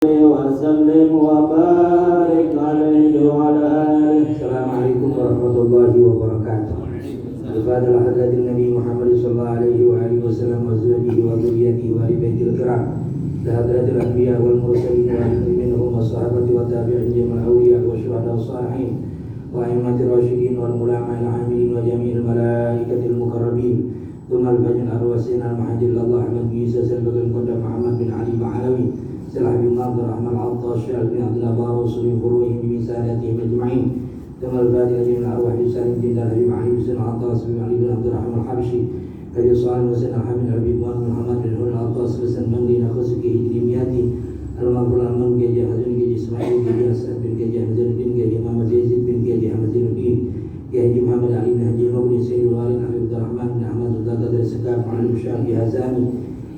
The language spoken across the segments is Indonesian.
وسلم وبارك عليه وعلى آله. Assalamualaikum warahmatullahi wabarakatuh. Al-Fatihah hadirin Nabi Muhammad sallallahu alaihi wa alihi wasallam wa azwajihi wa dzurriyyatihi wa ali baitil kiram. Hadirin anbiya wal mursalin wa minhum washabati wa tabi'in jamal awliya wa syuhada shalihin wa a'immatir rasyidin wal ulama al-amilin wa jami'il malaikatil muqarrabin. Tumal bajin arwasin al-mahajir Allah Ahmad bin Isa Salbatul Qadam Muhammad bin Ali Ba'alawi Salah bin Abdul Rahman Al-Attash bin Abdul Abbar Rasulun Furuhim bin Sadatihim Ajma'in Tumal bajin ajin al-arwah Yusalim bin Habib Ali bin Al-Attash bin Ali bin Abdul Rahman Al-Habshi Habib Salim Hussein Al-Hamid Habib Muhammad bin Hul Al-Attash Lisan Mangli Nakhusuki Hijrimiyati Al-Maghfur Al-Man Gajah Hazun Gajah Ismail Gajah Asad bin Gajah Hazanuddin Gajah Muhammad Yazid bin Gajah Hazanuddin Haji Muhammad Ali bin Haji Mawli Sayyidul Walid Habib Rahman bin Ahmad Al-Qadar Sekar Ma'alim Syafi Hazani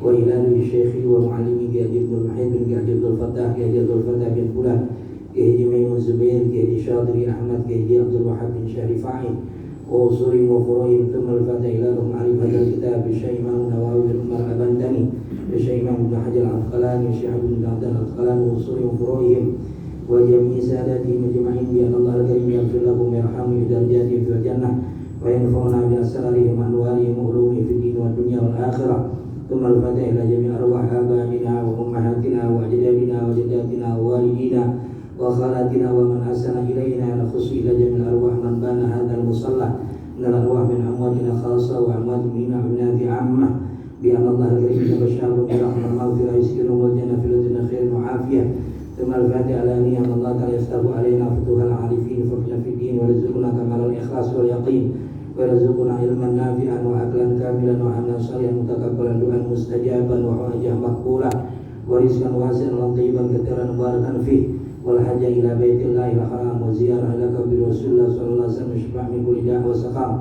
wa ilani Syekhi wa Ma'alimi Haji Abdul Mahid bin Haji Abdul Fattah Haji Abdul Fattah bin Fulan Haji Maimun Zubair Haji Syadri Ahmad Haji Abdul Wahab bin Syarifai wa usuri wa furuhim thumma al-fatah ila ruh ma'arif hadal kitab Syekh Imam Nawawi bin Umar Al-Bandani Syekh Imam bin Hajar Al-Asqalani Syekh Abdul Abdul Al-Asqalani wa usuri wa furuhim wa jami'i sadati majma'in bi Allah al-karim yaghfir lahum yarhamu darajatihim fil jannah wa yanfa'una bi asrarihim wa anwarihim wa ulumihim fid din wa dunya wal akhirah thumma al-fatih ila jami' arwah abaina wa ummahatina wa ajdadina wa jaddatina wa walidina wa khalatina wa man ahsana ilayna nakhusu ila jami' arwah man bana hadzal musalla min arwah min amwatina khassa wa amwatina minati ammah bi Allah al-karim tabashsharu bi rahmatil maghfirah yuskiru wal jannah fil dunya khairin wa afiyah. ثم الفاتحة على نية الله تعالى يفتح علينا فتوح العارفين فقنا في الدين ورزقنا كمال الإخلاص واليقين ورزقنا علما نافعا وعقلا كاملا وعملا صالحا متقبلا دعاء مستجابا وحاجة مقبولة ورزقا واسعا طيبا كثيرا مباركا فيه والحج إلى بيت الله الحرام وزيارة إلى قبر رسول الله صلى الله عليه وسلم شفاء من كل داء وسقام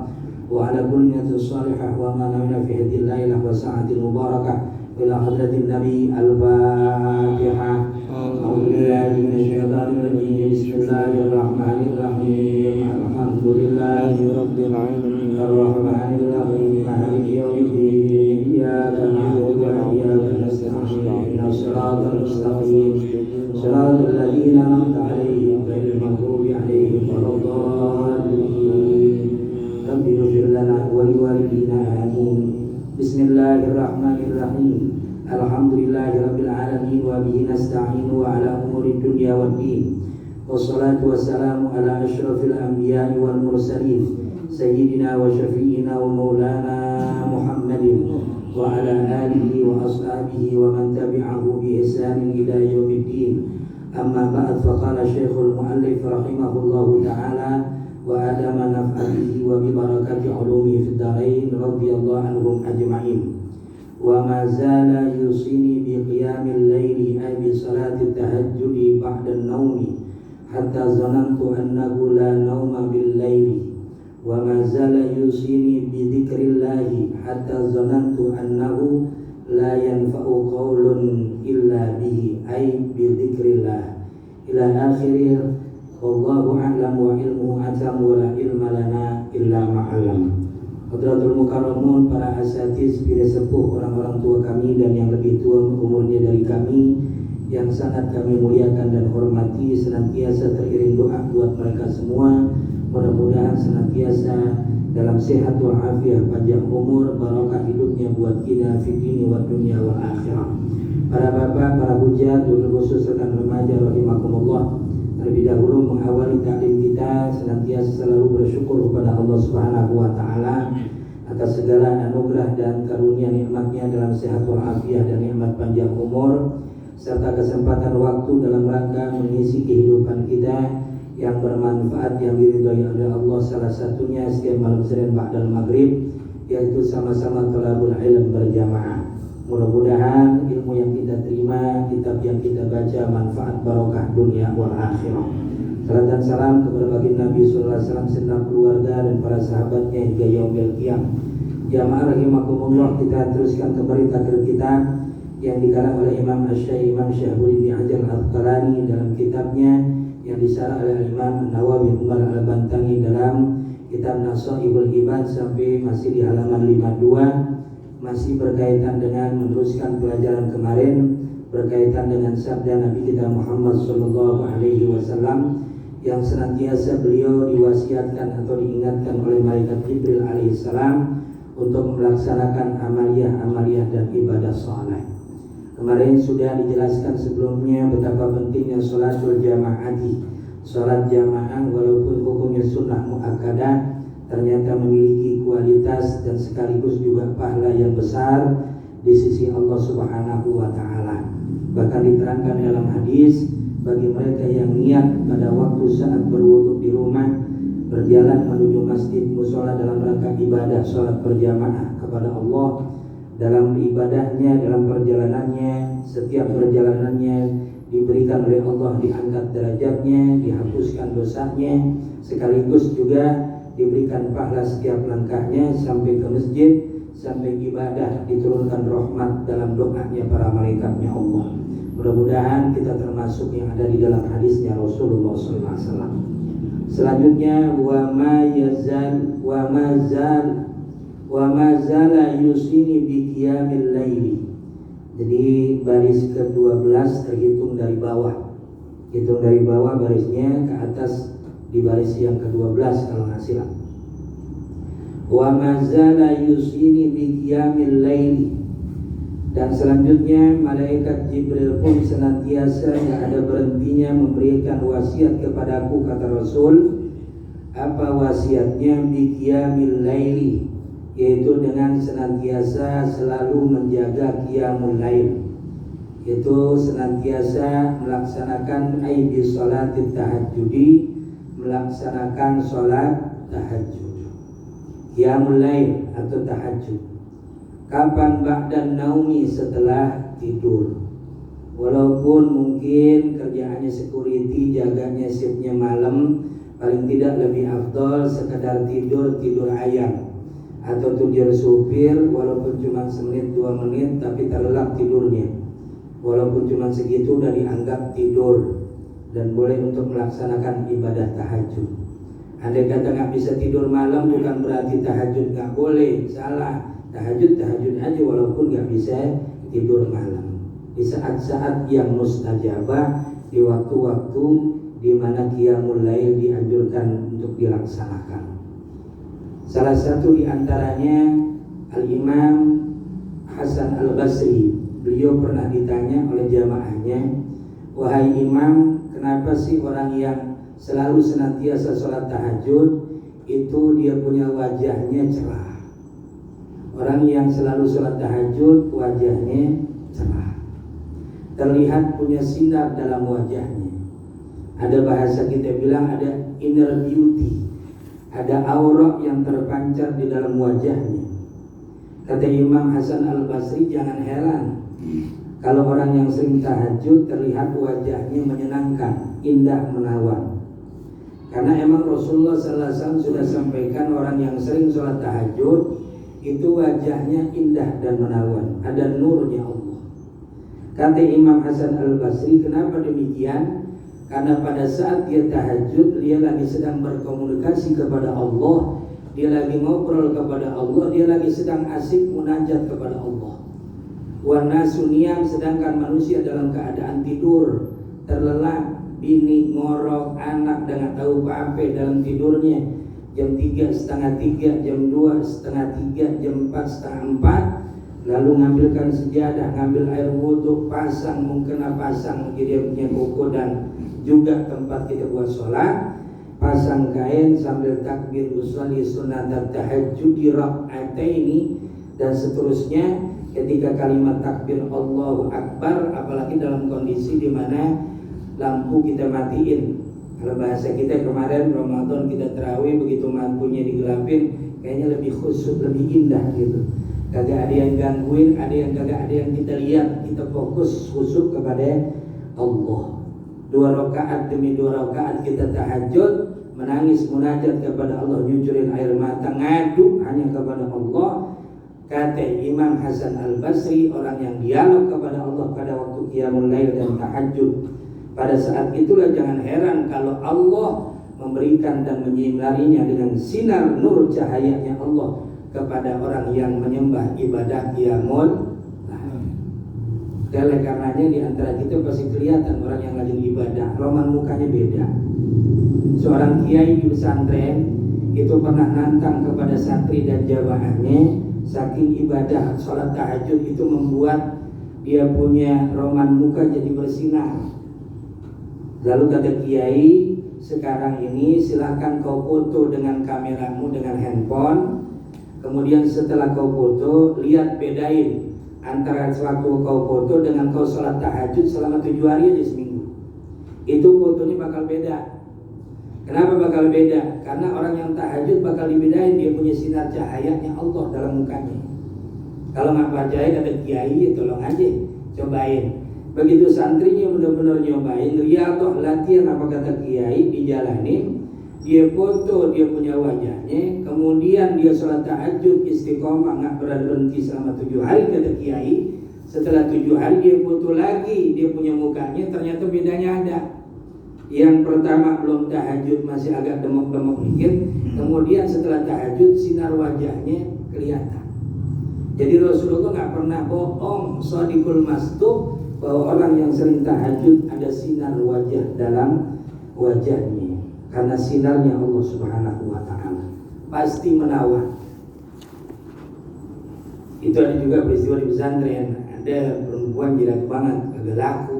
وعلى كل نية صالحة وما نوينا في هذه الليلة وساعة مباركة إلى حضرة النبي الفاتحة. أعوذ بالله من الشيطان الرجيم بسم الله الرحمن الرحيم الحمد لله رب العالمين الرحمن الرحيم مالك يوم الدين إياك نعبد وإياك نستعين اهدنا الصراط المستقيم صراط الذين أنعمت عليهم غير المغضوب عليهم ولا الضالين رب اغفر لنا ولوالدينا آمين. بسم الله الرحمن الرحيم Alhamdulillahi rabbil alamin wa bihi nasta'inu ala umuri dunya waddin wassalatu wassalamu ala asyrafil anbiya'i wal mursalin sayyidina wa syafi'ina wa maulana Muhammadin wa ala alihi wa ashabihi wa man tabi'ahu bi ihsanin ila yaumiddin. Amma ba'd, faqala syekhul muallif rahimahullahu ta'ala wa adama naf'atihi wa bi barakati ulumihi fid dharain radhiyallahu anhum ajma'in. وما زال يوصيني بقيام الليل أي بصلاة التهجد بعد النوم حتى ظننت أنه لا نوم بالليل وما زال يوصيني بذكر الله حتى ظننت أنه لا ينفع قول إلا به أي بذكر الله إلى آخره. والله أعلم وعلمه أتم ولا علم لنا إلا ما علم. Hadratul Mukarramun, para asatiz, bila sepuh, orang-orang tua kami dan yang lebih tua umurnya dari kami yang sangat kami muliakan dan hormati, senantiasa teriring doa buat mereka semua. Mudah-mudahan senantiasa dalam sehat walafiat, panjang umur, barokah hidupnya buat kita fi dini wa dunya wal akhirah. Para bapak, para hujat, khusus rekan remaja rahimakumullah, terlebih dahulu mengawali taklim kita senantiasa selalu bersyukur kepada Allah Subhanahu wa taala atas segala anugerah dan karunia nikmatnya dalam sehat walafiat dan nikmat panjang umur serta kesempatan waktu dalam rangka mengisi kehidupan kita yang bermanfaat yang diridhai oleh Allah. Salah satunya setiap malam Senin ba'dal maghrib, yaitu sama-sama thalabul ilm berjamaah. Mudah-mudahan ilmu yang kita terima, kitab yang kita baca manfaat barokah dunia wal akhirah. Salam dan salam kepada baginda Nabi sallallahu alaihi wasallam, segenap keluarga dan para sahabatnya hingga yaumil qiyamah. Jamaah rahimakumullah, kita teruskan kembali takrib kita yang dikarang oleh Imam Asy-Syaikh Imam Syahbudin bin Hajar Al-Asqalani dalam kitabnya yang disarah oleh Imam Nawawi bin Umar Al-Bantani dalam kitab Nasaihul Ibad sampai masih di halaman 52. Masih berkaitan dengan meneruskan pelajaran kemarin berkaitan dengan sabda Nabi kita Muhammad sallallahu alaihi wasallam yang senantiasa beliau diwasiatkan atau diingatkan oleh malaikat Jibril alaihissalam untuk melaksanakan amaliyah dan ibadah saleh. Kemarin sudah dijelaskan sebelumnya betapa pentingnya sholatul jamaati. Sholat jamaah walaupun hukumnya sunnah muakkadah ternyata memiliki kualitas dan sekaligus juga pahala yang besar di sisi Allah Subhanahu wa taala. Bahkan diterangkan dalam hadis, bagi mereka yang niat pada waktu saat berwudu di rumah berjalan menuju masjid mushola dalam rangka ibadah sholat berjamaah kepada Allah, dalam ibadahnya, dalam perjalanannya, setiap perjalanannya diberikan oleh Allah diangkat derajatnya, dihapuskan dosanya, sekaligus juga diberikan pahala setiap langkahnya sampai ke masjid, sampai ibadah, diturunkan rahmat dalam doanya para malaikatnya Allah. Mudah-mudahan kita termasuk yang ada di dalam hadisnya Rasulullah SAW. Selanjutnya wa ma zala yusini bi qiyamil laili. Jadi baris ke-12 terhitung dari bawah. Hitung dari bawah barisnya ke atas di baris yang ke-12 kalau nggak silap. Wa ma zala yusini bi qiyamil laili. Dan selanjutnya malaikat Jibril pun senantiasa tidak ada berhentinya memberikan wasiat kepadaku, kata Rasul. Apa wasiatnya? Bi qiyamil laili, yaitu dengan senantiasa selalu menjaga qiyamul lail, yaitu senantiasa melaksanakan bi sholatit tahajjudi, melaksanakan sholat tahajud, qiyamul lail atau tahajud. Kapan? Ba'dan naumi, setelah tidur. Walaupun mungkin kerjaannya security, jaganya shiftnya malam, paling tidak lebih afdol sekedar tidur ayam atau tidur supir, walaupun cuma semenit 2 menit tapi terlelap tidurnya. Walaupun cuma segitu udah dianggap tidur dan boleh untuk melaksanakan ibadah tahajud. Andai kata nggak bisa tidur malam bukan berarti tahajud nggak boleh, salah. Tahajud aja walaupun nggak bisa tidur malam. Di saat-saat yang mustajabah, di waktu-waktu di mana qiyamul lail dianjurkan untuk dilaksanakan. Salah satu di antaranya Al-Imam Hasan Al-Basri. Beliau pernah ditanya oleh jamaahnya, "Wahai Imam, kenapa sih orang yang selalu senantiasa sholat tahajud itu dia punya wajahnya cerah? Orang yang selalu sholat tahajud wajahnya cerah, terlihat punya sinar dalam wajahnya. Ada bahasa kita bilang ada inner beauty, ada aura yang terpancar di dalam wajahnya." Kata Imam Hasan Al-Basri, jangan heran kalau orang yang sering tahajud terlihat wajahnya menyenangkan, indah, menawan. Karena emang Rasulullah SAW sudah sampaikan orang yang sering sholat tahajud itu wajahnya indah dan menawan, ada nurnya Allah. Kata Imam Hasan Al-Basri, kenapa demikian? Karena pada saat dia tahajud, dia lagi sedang berkomunikasi kepada Allah, dia lagi ngobrol kepada Allah, dia lagi sedang asik munajat kepada Allah. Wa nasu niyam, sedangkan manusia dalam keadaan tidur, terlelap, bini ngorok, anak dengan tahu apa dalam tidurnya. Jam 3, setengah 3, jam 2, setengah 3, jam 4, setengah 4, lalu ngambilkan sejadah, ngambil air wudhu, pasang, mungkena pasang dia punya koko dan juga tempat kita buat sholat, pasang kain sambil takbir usolli sunat tahajud di rak'ataini, dan seterusnya. Ketika kalimat takbir Allahu Akbar, apalagi dalam kondisi di mana lampu kita matiin. Kalau bahasa kita kemarin Ramadan kita tarawih, begitu lampunya digelapin kayaknya lebih khusyuk, lebih indah gitu. Kagak ada yang gangguin, kagak ada yang kita lihat, kita fokus khusyuk kepada Allah. 2 rakaat demi 2 rakaat kita tahajud, menangis munajat kepada Allah, nyucurin air mata, ngadu hanya kepada Allah. Kata Imam Hasan Al-Basri, orang yang dialog kepada Allah pada waktu qiyamul lail dan tahajud, pada saat itulah jangan heran kalau Allah memberikan dan menyinarinya dengan sinar nur cahayanya Allah kepada orang yang menyembah ibadah qiyamul lail. Oleh karenanya di antara kita pasti kelihatan orang yang rajin ibadah, roman mukanya beda. Seorang kiai di pesantren itu pernah nantang kepada santri dan jamaahnya, saking ibadah sholat tahajud itu membuat dia punya roman muka jadi bersinar. Lalu kata kiai, sekarang ini silakan kau foto dengan kameramu, dengan handphone. Kemudian setelah kau foto, lihat bedain antara sewaktu kau foto dengan kau sholat tahajud selama 7 hari aja seminggu. Itu fotonya bakal beda. Kenapa bakal beda? Karena orang yang tahajud bakal dibedain, dia punya sinar cahayanya Allah dalam mukanya. Kalau nggak percaya kata kiai, tolong aja cobain. Begitu santrinya benar-benar nyobain, riyadhah latihan apa kata kiai, dijalanin, dia foto dia punya wajahnya, kemudian dia sholat tahajud istiqomah nggak berhenti selama 7 hari kata kiai. Setelah 7 hari dia foto lagi, dia punya mukanya, ternyata bedanya ada. Yang pertama belum tahajud masih agak demok-demok dikit, kemudian setelah tahajud sinar wajahnya kelihatan. Jadi Rasulullah nggak pernah bohong, shadiqul masduq, bahwa orang yang sering tahajud ada sinar wajah dalam wajahnya, karena sinarnya Allah Subhanahu wa ta'ala pasti menawan. Itu ada juga peristiwa di pesantren, ada perempuan jilat banget, agak laku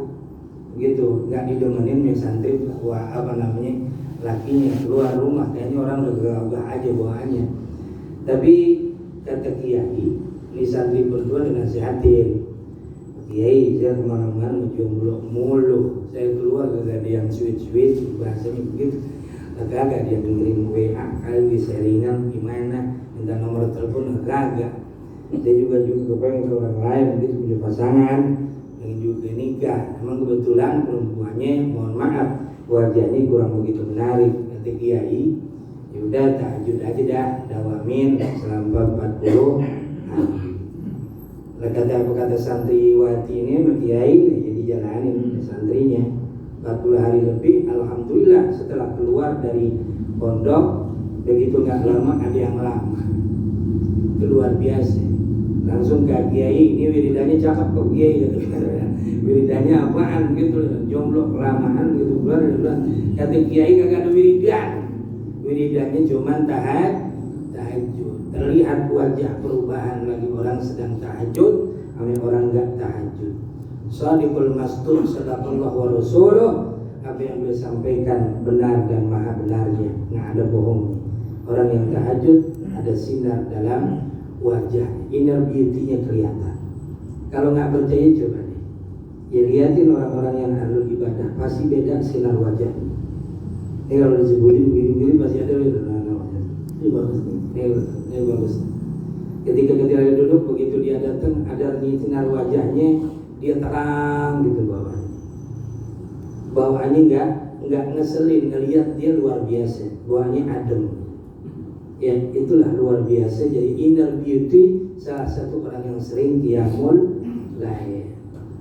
begitu, nggak didemenin yang santri, lakinya keluar rumah, kayaknya orang udah gagah aja bawaannya. Tapi kata kiai, ini santri berdua dinasihatin, kiai saya kemana-mana menjomblo mulu, saya keluar gak ada yang sweet bahasanya begitu, agak dia dengerin WA kali seringan gimana, minta nomor telepon agak. Saya juga kepengen ke orang lain gitu, punya pasangan, pengen juga nikah. Emang kebetulan perempuannya, mohon maaf, wajahnya kurang begitu menarik. Kata kiai, yaudah tahajud aja dah, dawamin selama 40 hari. Kata santriwati ini sama kiai, jadi jalanin santrinya 40 hari lebih. Alhamdulillah setelah keluar dari pondok, begitu nggak lama ada yang melamar. Itu luar biasa. Langsung ke kiai, ini wiridannya cakep kok kiai gitu. Wiridannya apaan gitu, jomblo kelamaan gitu. Kata kiai kagak ada wiridan. Wiridannya cuma tahajud. Terlihat wajah perubahan lagi, orang sedang tahajud sama orang enggak tahajud. Shadiqul masduq, sadaqallahu wa rasuluh, apa yang beliau sampaikan benar dan maha benarnya, nggak ada bohongnya. Orang yang tahajud ada sinar dalam wajah, inner beauty-nya kelihatan. Kalau nggak percaya coba deh, ya lihatin orang-orang yang ahlul ibadah, pasti beda sinar wajahnya. Ini kalau disebutin begini-begini pasti ada ini bagus nih, ini bagus. Ketika dia duduk, begitu dia datang, ada sinar wajahnya, dia terang gitu bawaannya nggak ngeselin, ngelihat dia luar biasa, bawaannya adem. Ya itulah luar biasa. Jadi inner beauty salah satu orang yang sering qiyamul lail.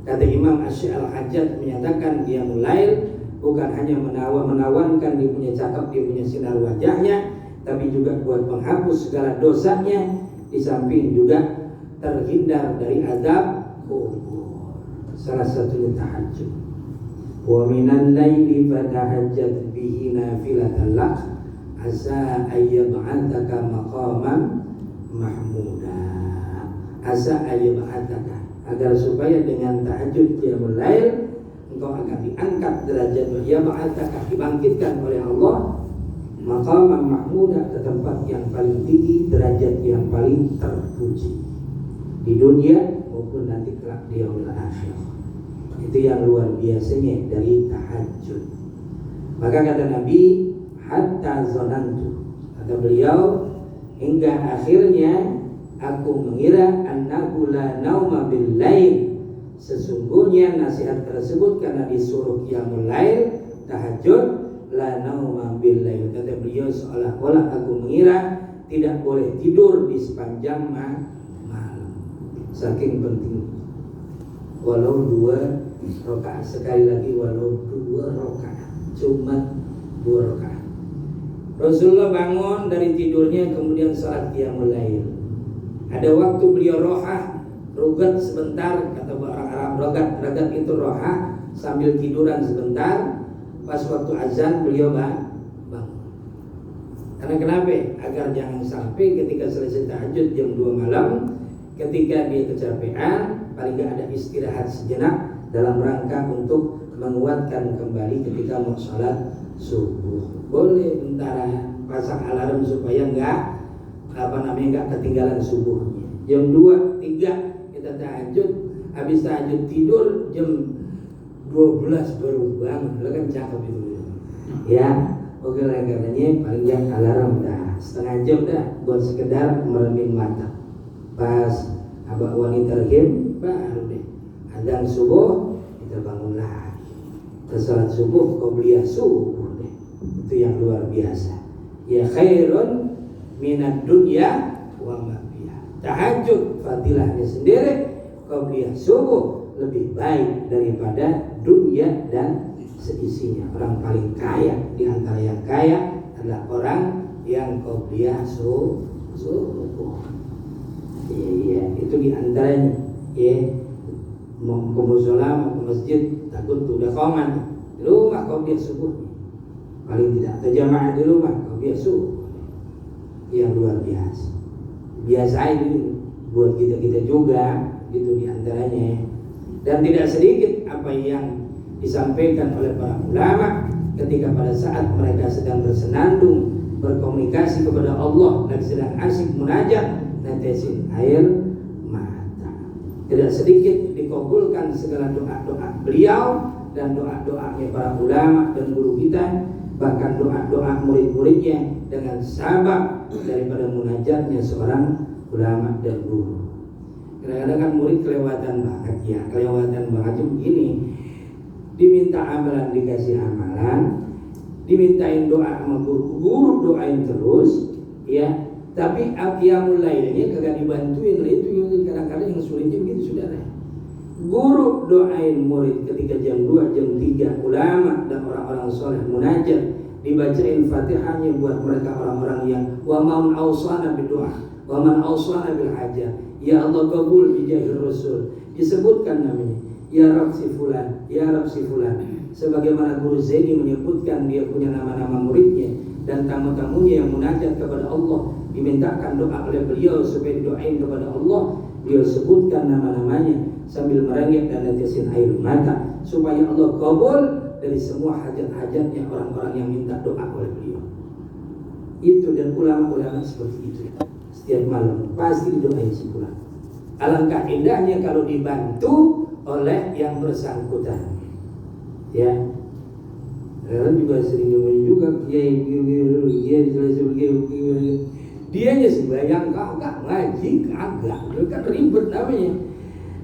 Kata Imam Asy-Al-Hajjaj menyatakan qiyamul lail bukan hanya menawankan dia punya cakep, dia punya sinar wajahnya, tapi juga buat menghapus segala dosanya, di samping juga terhindar dari azab kubur. Salah satunya tahajud. Wa minal laili fatahajjat bihi nafilatan lak asa ayyab'ataka maqaman mahmuda. Asa ayyab'ataka, agar supaya dengan tahajud qiyamul lail engkau akan diangkat derajat, yab'ataka, dibangkitkan oleh Allah maqaman mahmuda, ke tempat yang paling tinggi, derajat yang paling terpuji di dunia maupun nanti kelak di yaumil akhir. Itu yang luar biasanya dari tahajud. Maka kata Nabi, hatta zonantu, kata beliau, hingga akhirnya aku mengira annahu la nauma bil lail, sesungguhnya nasihat tersebut karena disuruh qiyamul lail, tahajud, la nauma bil lail, kata beliau seolah-olah aku mengira tidak boleh tidur di sepanjang malam, saking penting. Walau 2 rakaat, sekali lagi walau 2 rakaat, cuma 2 rakaat. Rasulullah bangun dari tidurnya kemudian salat qiyamul lail. Ada waktu beliau rohah, rugat sebentar, kata orang Ragat itu roha, sambil tiduran sebentar, pas waktu azan beliau bangun. Karena kenapa? Agar jangan sampai ketika selesai tahajud jam 2 malam, ketika dia kecapean, paling gak ada istirahat sejenak dalam rangka untuk menguatkan kembali ketika mau sholat subuh. Boleh bentar pasang alarm supaya nggak ketinggalan subuhnya. Jam 2, 3 kita tahajud, habis tahajud tidur jam 12 baru bangun. Lo kan cakep itu. Ya, oke lah, karenanya paling nggak alarm dah setengah jam dah buat sekedar merending mata. Pas abah wanita terhim baru deh adzan subuh kita bangun lagi. Kita salat subuh qobliyah subuh deh. Itu yang luar biasa. Ya khairun minad dunya wa ma fiha. Tahajud fadilahnya sendiri, qobliyah subuh lebih baik daripada dunia dan seisinya. Orang paling kaya di antara yang kaya adalah orang yang qobliyah subuh. Iya, itu di antaranya. Ya, mau ke mushola, mau ke masjid, takut udah qoman di rumah qobliyah subuh. Paling tidak atau jamaah di rumah qobliyah subuh. Yang luar biasa. Biasa ini buat kita juga, gitu di antaranya. Dan tidak sedikit apa yang disampaikan oleh para ulama ketika pada saat mereka sedang bersenandung berkomunikasi kepada Allah dan sedang asik munajat, netesin air mata. Tidak sedikit dikabulkan segala doa-doa beliau dan doa-doanya para ulama dan guru kita, bahkan doa-doa murid-muridnya dengan sabab daripada munajatnya seorang ulama dan guru. Kadang-kadang kan murid kelewatan banget ya, kelewatan banget begini. Diminta amalan dikasih amalan, dimintain doa sama guru doain terus, ya. Tapi qiyamul lailnya kagak dibantuin. Itu kadang-kadang yang sulitnya begitu, saudara. Guru doain murid ketika jam 2, jam 3 ulama dan orang-orang soleh munajat, dibacain Fatihahnya buat mereka orang-orang yang wa man awsana bidoa, wa man awsana bil hajah. Ya Allah kabul bijahir Rasul. Disebutkan namanya. Ya Rab si fulan, ya Rab si fulan. Sebagaimana Guru Zaini menyebutkan dia punya nama-nama muridnya dan tamu-tamunya yang munajat kepada Allah, dimintakan doa oleh beliau supaya didoain kepada Allah. Beliau sebutkan nama-namanya sambil merengek dan netesin air mata supaya Allah kabul dari semua hajat-hajatnya orang-orang yang minta doa oleh beliau. Itu dan ulama-ulama seperti itu. Setiap malam pasti didoain si fulan. Alangkah indahnya kalau dibantu oleh yang bersangkutan, ya. Karena juga sering ngomongin juga dia nya sembahyang kagak, ngaji kagak, itu kan ribet namanya.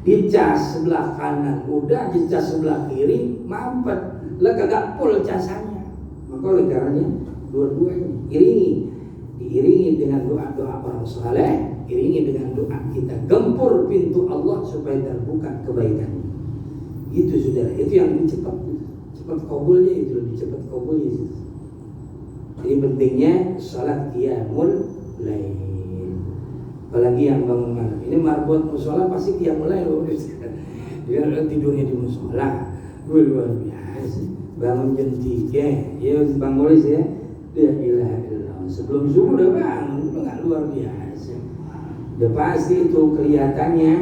Dicas sebelah kanan udah, dicas sebelah kiri mampet, lah kagak full casannya. Maka oleh karenanya dua-duanya diiringi dengan doa-doa orang saleh, iringi dengan doa kita, gempur pintu Allah supaya terbuka kebaikan. Itu saudara, itu yang lebih cepat kabulnya, itu lebih cepat kabulnya. Jadi pentingnya salat qiyamul lail. Apalagi yang bangun malam. Ini marbot musola pasti qiyamul lail. Dia tidurnya di musola. Luar biasa. Bangun jam 3. Ya Bang Bolis ya. La ilaha illallah. Sebelum subuh udah bangun, itu enggak luar biasa. Udah pasti itu kelihatannya.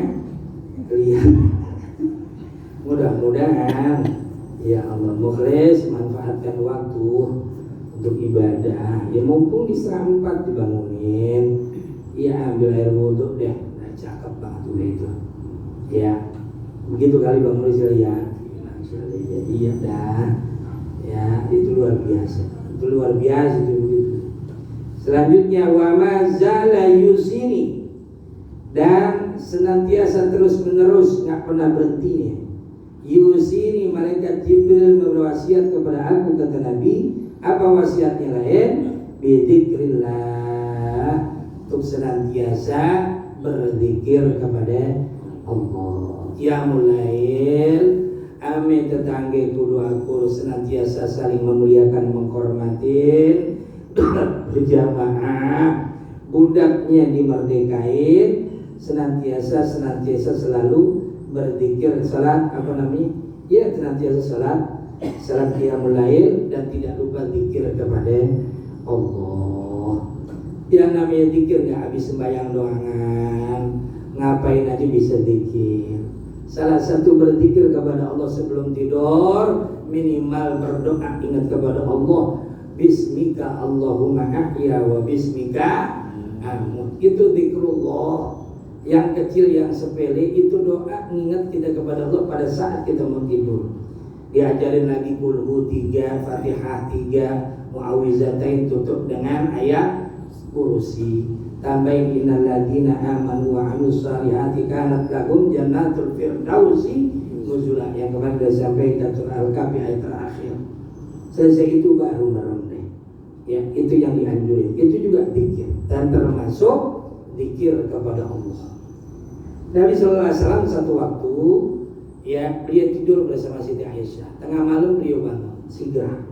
Mudah-mudahan ya Allah mukhlis manfaatkan waktu untuk ibadah. Ya mumpung di setengah 4 dibangunin, ya ambil air wudhu deh. Nah, cakep banget udah itu. Ya begitu kali Bang Rizal ya. Iya dah. Ya itu luar biasa. Itu luar biasa itu begitu. Selanjutnya wa mazala yusini, dan senantiasa terus menerus nggak pernah berhentinya. Yusini, malaikat Jibril berwasiat kepada aku, kata Nabi. Apa wasiatnya lain? Bidzikrillah, untuk senantiasa berzikir kepada Allah. Qiyamul lail, ame tetangga kudu aku senantiasa saling memuliakan, menghormatin, berjamaah, budaknya dimerdekain, senantiasa selalu berzikir, salat ya senantiasa salat qiyamul lail dan tidak lupa zikir kepada Allah. Yang namanya zikir nggak habis sembahyang doangan, ngapain aja bisa zikir. Salah satu berzikir kepada Allah sebelum tidur, minimal berdoa ingat kepada Allah, bismika Allahumma ahya wa bismika amut. Itu zikrullah yang kecil, yang sepele, itu doa ingat kita kepada Allah pada saat kita mau tidur. Diajarin lagi kulhu 3, Fatihah 3, Mu'awizatain tutup dengan ayat kursi. Tambahin innal ladzina amanu wa 'amilus shalihati kanat lahum jannatul firdausi nuzula, yang kemarin sudah sampaikan surah Al-Kahfi ayat terakhir. Selesai itu baru merendeh. Ya, itu yang dianjurin. Itu juga zikir dan termasuk zikir kepada Allah. Nabi sallallahu alaihi wasallam satu waktu ya beliau tidur bersama Siti Aisyah. Tengah malam beliau bangun segera.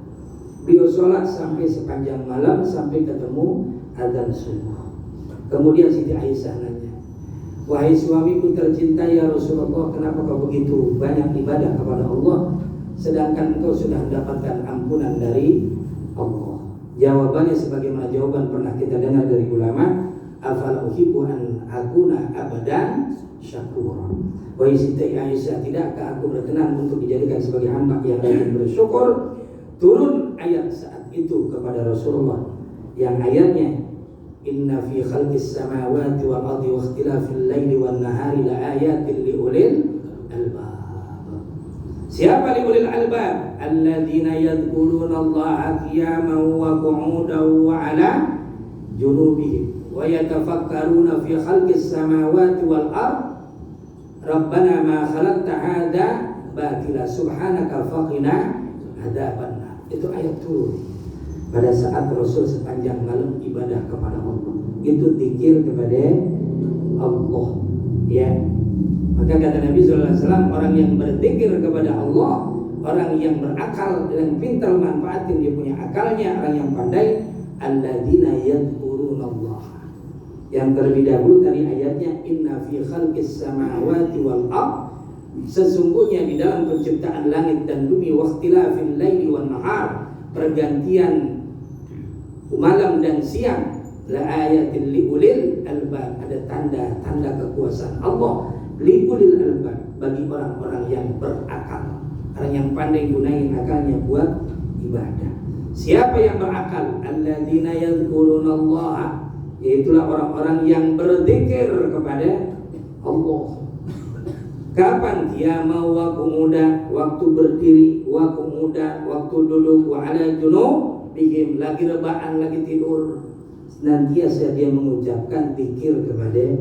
Beliau sholat sampai sepanjang malam sampai ketemu adzan subuh. Kemudian Siti Aisyah nanya, wahai suamiku tercinta ya Rasulullah, kenapa kau begitu banyak ibadah kepada Allah sedangkan engkau sudah mendapatkan ampunan dari Allah? Jawabannya sebagaimana jawaban pernah kita dengar dari ulama, afala uhibbu an akuna abadan syakura. Wahai Siti Aisyah, tidakkah aku berkenan untuk dijadikan sebagai hamba yang rajin bersyukur? Turun ayat saat itu kepada Rasulullah yang ayatnya, inna fi khalqis samawati wal ardi wa ikhtilafil laili wan nahari la ayatin li ulil albab. Siapa li ulil albab? Alladzina yadhkuruna Allaha qiyaman wa qu'udan wa 'ala junubihim wa yatafakkaruna fi khalqis samawati wal ardi rabbana ma khalaqta hadza batila subhanaka faqina adzabannar. Itu ayat turun pada saat Rasul sepanjang malam ibadah kepada Allah. Itu zikir kepada Allah, ya. Maka kata Nabi SAW, orang yang berzikir kepada Allah, orang yang berakal dan pintar manfaatin dia punya akalnya, orang yang pandai, alladzina yadhkurunallah. Yang terlebih dahulu tadi ayatnya, inna fi khalqis samawati wal ardh, sesungguhnya di dalam penciptaan langit dan bumi, waqtilafil laili wan nahar, pergantian malam dan siang, la ayatin liulil albab, ada tanda-tanda kekuasaan Allah liulil albab, bagi orang-orang yang berakal, orang yang pandai gunain akalnya buat ibadah. Siapa yang berakal? Alladzina yadhkurunallaha, yaitulah orang-orang yang berzikir kepada Allah. Kapan? Qiyama wa qu'uda, waktu berdiri, wa qu'uda, waktu duduk, wa 'ala junubihim, lagi rebahan, lagi tidur. Senantiasa dia mengucapkan zikir kepada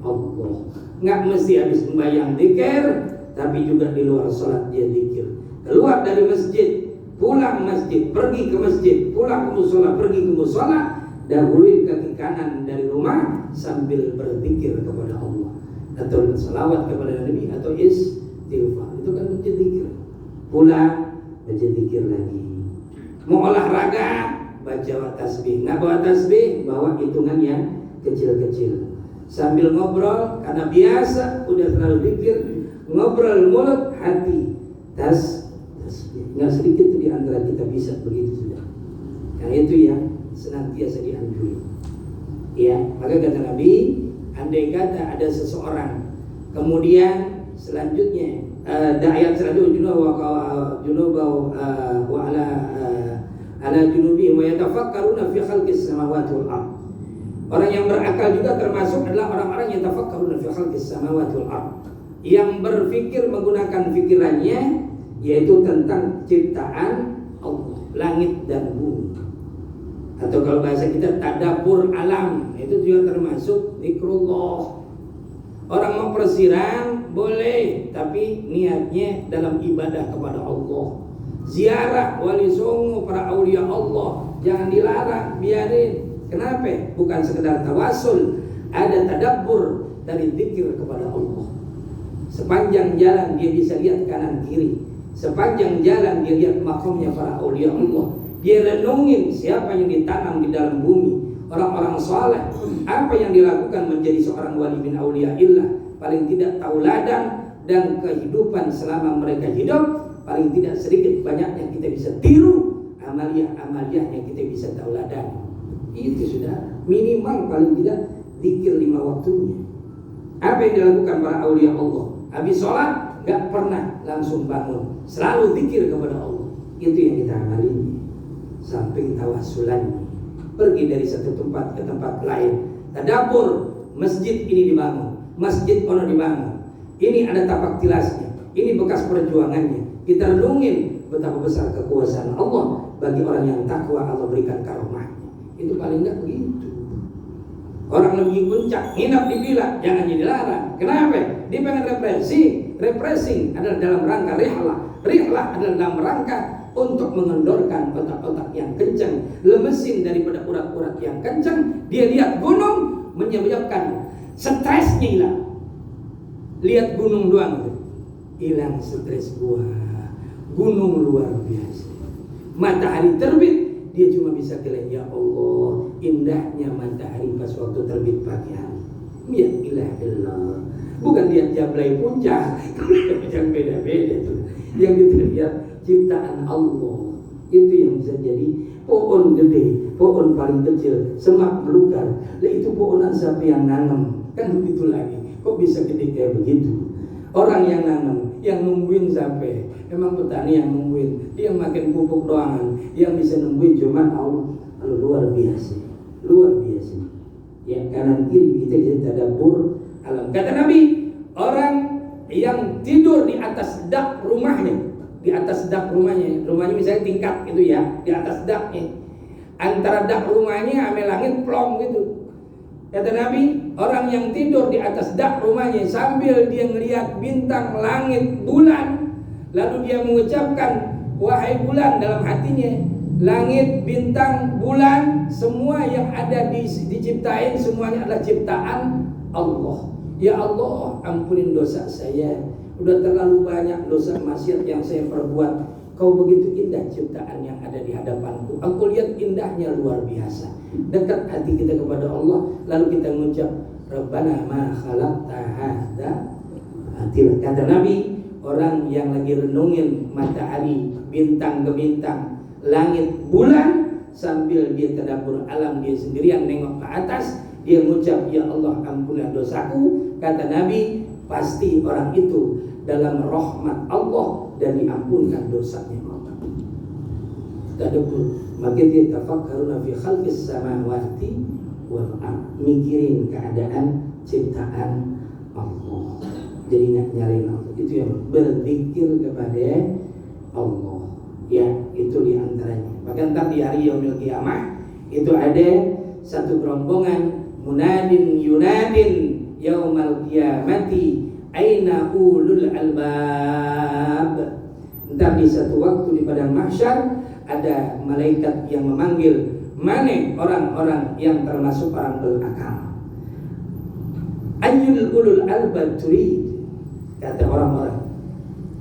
Allah. Enggak mesti habis membayang zikir, tapi juga di luar salat dia zikir. Keluar dari masjid, pulang masjid, pergi ke masjid, pulang ke mushola, pergi ke mushola, dahului kaki kanan dari rumah sambil berzikir kepada Allah, atau selawat kepada Nabi, atau istighfar. Itu kan baca zikir. Pulang baca zikir lagi. Mau olahraga baca tasbih. Nggak bawa tasbih, bawa hitungan yang kecil-kecil. Sambil ngobrol, karena biasa udah terlalu zikir, ngobrol mulut hati tasbih. Nggak sedikit tuh di antara kita bisa begitu sudah. Yang itu yang senantiasa dianjurkan. Ya, maka kata Nabi, andai kata ada seseorang kemudian selanjutnya ayat selanjutnya wa ala junubi wa yatafakkaruna fi khalqis samawati wal ardh. Orang yang berakal juga termasuk adalah orang-orang yang tafakkaruna fi khalqis samawati wal ardh, yang berpikir menggunakan pikirannya yaitu tentang ciptaan Allah, langit dan bumi. Atau kalau bahasa kita tadabbur alam, itu juga termasuk zikrullah. Orang mau persiram boleh, tapi niatnya dalam ibadah kepada Allah. Ziarah wali songo para aulia Allah jangan dilarang, biarin. Kenapa? Bukan sekedar tawasul, ada tadabbur dari zikir kepada Allah. Sepanjang jalan dia bisa lihat kanan kiri, sepanjang jalan dia lihat makamnya para aulia Allah. Dia renungin siapa yang ditanam di dalam bumi, orang-orang saleh, apa yang dilakukan menjadi seorang wali min auliyaillah, paling tidak tauladan dan kehidupan selama mereka hidup, paling tidak sedikit banyaknya kita bisa tiru amalia-amalia yang kita bisa tauladan. Itu sudah minimal paling tidak zikir 5 waktunya. Apa yang dilakukan para aulia Allah? Habis sholat gak pernah langsung bangun, selalu zikir kepada Allah. Itu yang kita amalin. Samping tawasulan, pergi dari satu tempat ke tempat lain, tadabbur, masjid ini dibangun, masjid ono dibangun, ini ada tapak tilasnya, ini bekas perjuangannya. Kita renungin betapa besar kekuasaan Allah bagi orang yang takwa, Allah berikan karomahnya. Itu paling enggak begitu. Orang lebih puncak, nginap di villa, jangan jadi larang. Kenapa? Dia pengen refreshing adalah dalam rangka rihlah. Rihlah adalah dalam rangka untuk mengendorkan otak-otak yang kencang, lemesin daripada urat-urat yang kencang. Dia lihat gunung, menyebabkan stresnya hilang. Lihat gunung doang, hilang stres gua. Gunung luar biasa. Matahari terbit, dia cuma bisa kelihat, ya Allah, indahnya matahari pas waktu terbit pagi hari. Ya ilah. Bukan lihat jablay puncak, yang beda-beda tuh. Yang dilihat ciptaan Allah. Itu yang bisa jadi pohon gede, pohon paling kecil, semak belukar. Lah itu pohonan siapa yang nanam? Kan begitu lagi. Kok bisa gede kayak begitu? Orang yang nanam, yang nungguin sampai. Memang petani yang nungguin, dia makin pupuk doangan. Yang bisa nungguin cuma Allah. Luar biasa. Yang kanan kiri kita tadabbur alam. Kata Nabi, orang yang tidur di atas dak rumahnya, rumahnya misalnya tingkat gitu ya, di atas daknya, antara dak rumahnya ame langit plong gitu. Kata Nabi, orang yang tidur di atas dak rumahnya sambil dia ngelihat bintang, langit, bulan, lalu dia mengucapkan, wahai bulan, dalam hatinya, langit, bintang, bulan, semua yang ada diciptain, semuanya adalah ciptaan Allah. Ya Allah, ampunin dosa saya. Udah terlalu banyak dosa maksiat yang saya perbuat. Kau begitu indah ciptaan yang ada di hadapanku. Aku lihat indahnya luar biasa. Dekat hati kita kepada Allah, lalu kita mengucap, Rabbana ma khalaqta hadza batila. Kata Nabi, orang yang lagi renungin matahari, bintang ke bintang, langit, bulan, sambil dia tadabbur alam, dia sendirian nengok ke atas, dia mengucap, ya Allah, ampunilah dosaku. Kata Nabi, pasti orang itu dalam rahmat Allah dan diampunkan dosanya Allah. Tadabbur, maka dia tafakkaruna fi khalqis samawati wal ardh, mikirin keadaan ciptaan Allah. Jadi nggak nyalain Allah. Itu yang berzikir kepada Allah. Ya, itu diantaranya. Bahkan ntar di hari yaumil qiyamah itu ada satu rombongan munadin yunadin yaumal qiyamati aina ulul albab. Entar di satu waktu di padang mahsyar ada malaikat yang memanggil, mana orang-orang yang termasuk orang berakal. Ayyul ulul albab turid, kata orang-orang.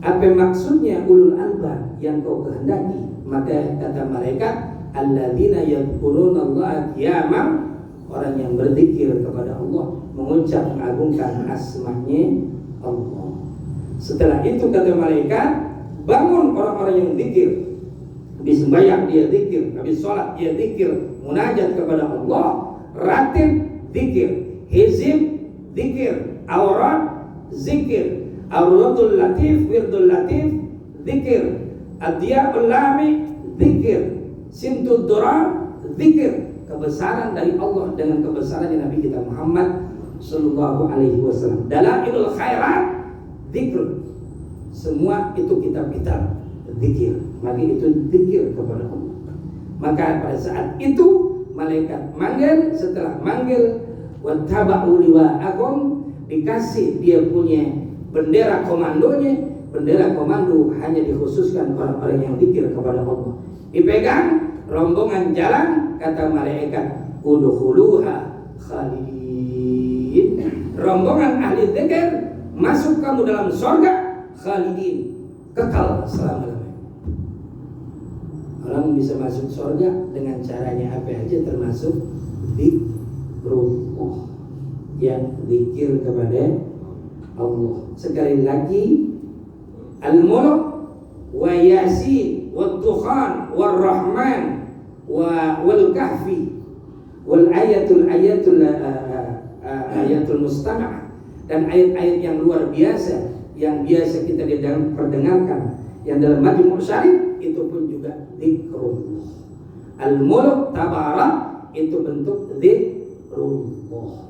Apa maksudnya ulul albab yang kau kehendaki? Maka kata malaikat, alladzina yadhkurunallaha qiyaman, orang yang berzikir kepada Allah, mengucap mengagungkan asma-Nya Allah. Setelah itu kata malaikat, bangun orang-orang yang zikir. Habis sembahyang dia zikir, habis sholat dia zikir, munajat kepada Allah, ratib zikir, hizib zikir, aurat zikir, auratul latif, wirdul latif zikir, adiya'ul lami zikir, sintud durar zikir. Kebesaran dari Allah dengan kebesaran Nabi kita Muhammad sallallahu alaihi wasallam. Dalailul khairat zikr. Semua itu kitab-kitab zikir. Maka itu zikir kepada Allah. Maka pada saat itu malaikat manggil, setelah manggil wattaba'u liwa'akum, dikasih dia punya bendera komandonya. Bendera komando hanya dikhususkan orang-orang yang zikir kepada Allah. Dipegang, rombongan jalan, kata malaikat, udkhuluha khalidin. Rombongan ahli zikir, masuk kamu dalam surga khalidin, kekal selama-lamanya. Orang bisa masuk surga dengan caranya apa aja, termasuk zikrullah, yang zikir kepada Allah. Sekali lagi, Al-Mulk wa Yasin wa Dukhan wa Rahman wal Kahfi wal ayatul mustama', dan ayat-ayat yang luar biasa yang biasa kita perdengarkan yang dalam Majmu' Syarif itu pun juga zikrullah. Al-Mulk tabarak itu bentuk zikrullah.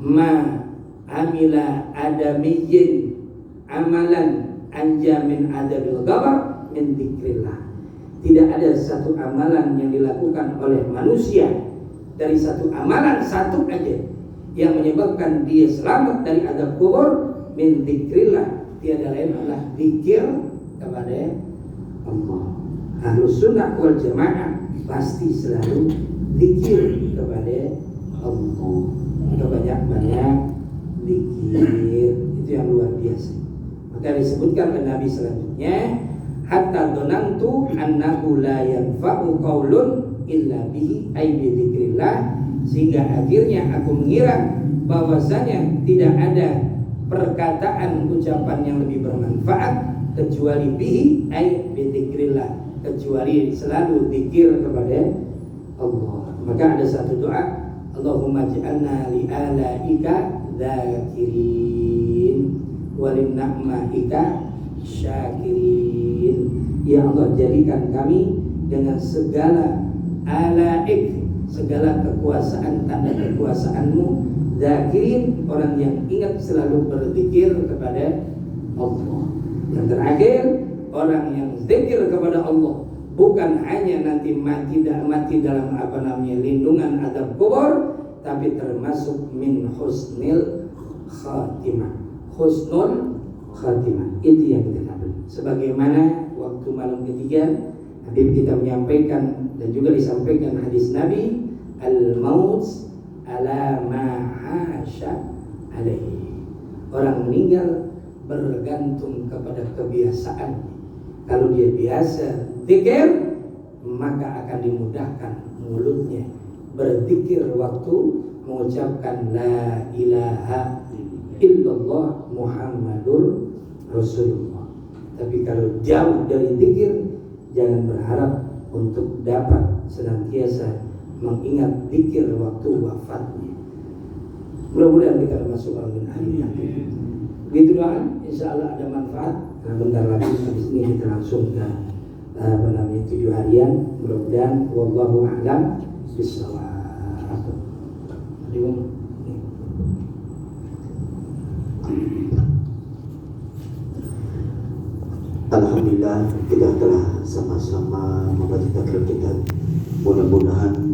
Ma amila adamiyyin amalan anja min adabil gabar min dzikrillah. Tidak ada satu amalan yang dilakukan oleh manusia dari satu amalan satu aja yang menyebabkan dia selamat dari azab kubur min dzikrillah, tiada lain adalah zikir kepada Allah. Ahlus sunnah wal jamaah pasti selalu zikir kepada Allah. Kita banyak-banyak zikir, itu yang luar biasa. Maka disebutkan oleh Nabi selanjutnya, hatta donantu annahu la yanfa'u qaulun illa bihi ay bi dzikrillah, sehingga akhirnya aku mengira bahwasanya tidak ada perkataan ucapan yang lebih bermanfaat kecuali bihi ay bi dzikrillah, kecuali selalu zikir kepada Allah. Maka ada satu doa, Allahumma ij'alna li alaika dzakirin walin na'maika syakirin. Ya Allah, jadikan kami dengan segala alaik, segala kekuasaan, tanda kekuasaanmu, dzakirin, orang yang ingat selalu berzikir kepada Allah. Yang terakhir, orang yang zikir kepada Allah bukan hanya nanti mati dalam lindungan azab kubur, tapi termasuk min husnil khatimah. Husnul khatimah itu yang kita dapat. Sebagaimana waktu malam ketiga Habib kita menyampaikan dan juga disampaikan hadis Nabi, al-maut ala ma hasya alaihi. Orang meninggal bergantung kepada kebiasaan. Kalau dia biasa zikir, maka akan dimudahkan mulutnya berzikir waktu mengucapkan la ilaha illallah Muhammadur Rasulullah. Tapi kalau jauh dari zikir, jangan berharap untuk dapat senantiasa mengingat zikir waktu wafatnya. Mudah-mudahan kita termasuk orang yang ahli. Begitu doa, insya Allah ada manfaat. Nah, bentar lagi habis ini kita langsung ke 7 harian. Mudah-mudahan wallahu a'lam bishawab. Alhamdulillah, kita telah sama-sama membaca kitab. Mudah-mudahan